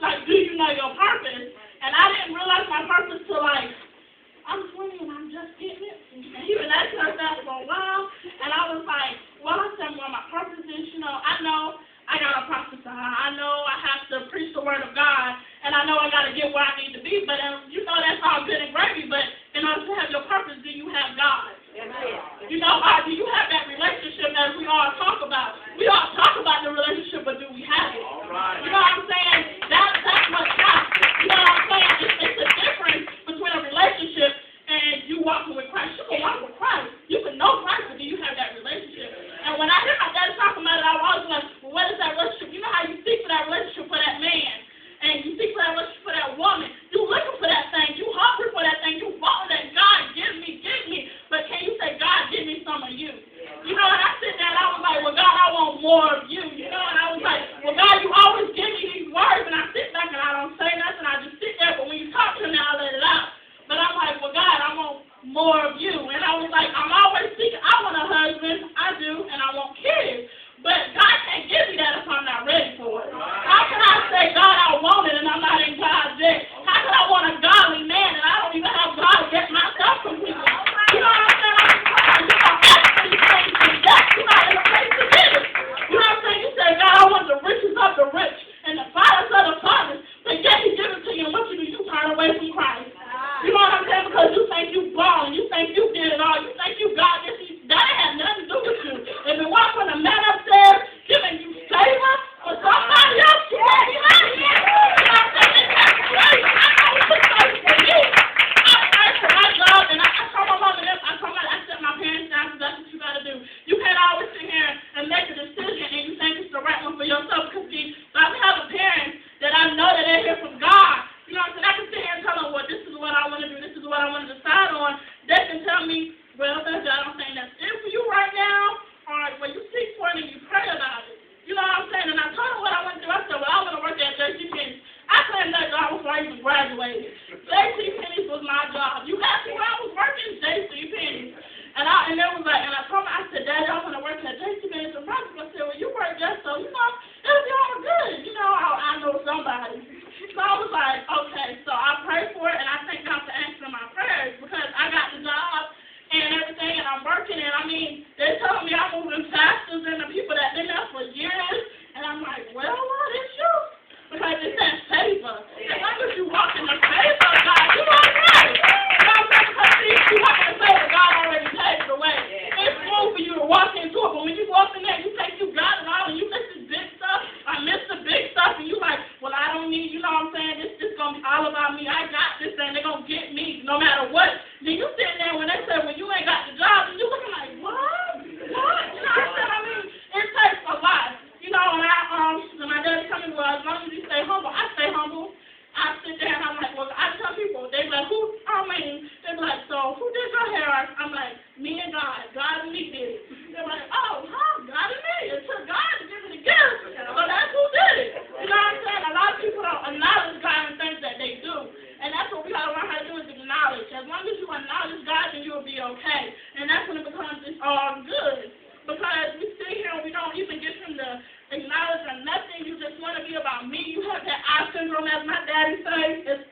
like, do you know your purpose? And I didn't realize my purpose till, like, I'm 20 and I'm just getting it. And he was asking us that for a while. And I was like, well, I said, well, my purpose is, I know I got to prophesy. I know I have to preach the word of God. And I know I got to get where I need to be. But, that's all good and gravy. But in order to have your purpose, do you have God? Do you have that relationship as we all talk about? We all talk about the relationship, but do we have it? Right. You know what I'm saying? That's what counts. You know what I'm saying? It's a difference between a relationship and you walking with Christ. You can walk with Christ. You can know Christ, but do you have that relationship? And when I hear my dad talking about it, I was always like, well, what is that relationship? You know how you seek for that relationship for that man, and you seek for that relationship for that woman. You looking for that thing. You hungry for that thing. You want that. God, give me. But can you say, God, give me some of you? You know, and I sit there and I was like, well, God, I want more of you. You know, and I was like, well, God, you always give me these words, and I sit back and I don't say nothing. I just sit there, but when you talk to me, I let it out. But I'm like, well, God, I want more of you. And I was like, I'm always seeking. I want a husband. I do, and I want kids. But God can't give me that if I'm not ready for it. How can I say, God, I want it, and I'm not in God's debt? How can I want a godly man, and I don't even have God yet myself completely? You know what I'm saying? You're not in a place to get it. You know what I'm saying? You say, God, I want the riches of the rich and the fathers of the fathers, but yet He gives it to you, and what you do, you turn away from Christ. You know what I'm saying? Because you think you born, you think you did it all, you think you got this. That had nothing to do with you. If it wasn't for the man upstairs giving you favor for somebody else, you won't be out of here. You know what I'm saying? That's great. I know it's a place for me. I pray for my job, and I told my mom and I set my parents down, because that's what you got to do. You can't always sit here and make a decision and you think it's the right one for yourself. Because, see, I have a parent that I know that they hear from God. You know what I'm saying? I can sit here and tell them, well, this is what I want to do, this is what I want to decide on. They can tell me, well, I don't think that's it for you right now, or well, you seek for it and you pray about it. You know what I'm saying? And I told them what I want to do. I said, well, I want to work at JCPenney's. I claimed that job before I even graduated. JCPenney's was my job. You asked me where I was working? JCPenney's. And it was like, and I told him, I said, Daddy, I want to work at JCPenney's. And my I said, well, you work there, so, it'll be all good. I know somebody. So I was like, okay. So I prayed for it, and I thank God for answering my prayers, because I got the job and everything, and I'm working, and they told me I'm moving faster than the people that been there for years, and I'm like, well, Lord, it's you, because it's that favor. As long as you walk in the favor of God, you are right. You know what I'm saying? Because if you walk in the favor, God already paved the way. It's room for you to walk into it, but when you walk in there, you think you got it all, and you miss the big stuff, I miss the big stuff, and you like, well, I don't need, you know what I'm saying, this going to be all about me, I got this thing, they're going to get me no matter what. Then you sitting there when they say, well, you ain't got the job, and you looking like, what? You know what I'm saying? It takes a lot. And my daddy told me, well, as long as you stay humble, I stay humble. I sit there and I'm like, well, I tell people, they be like, they be like, so who did your hair? I'm like, me and God. God and me did it. They're like, oh, God and me. It took God to give me the gift. So that's who did it. You know what I'm saying? A lot of people don't acknowledge God and things that they do. And that's what we got to learn how to do, is acknowledge. As long as you acknowledge God, then you'll be okay. And that's when it becomes all good. Because we sit here and we don't even get Him to acknowledge or nothing. You just want to be about me. You have that I syndrome, as my daddy says. It's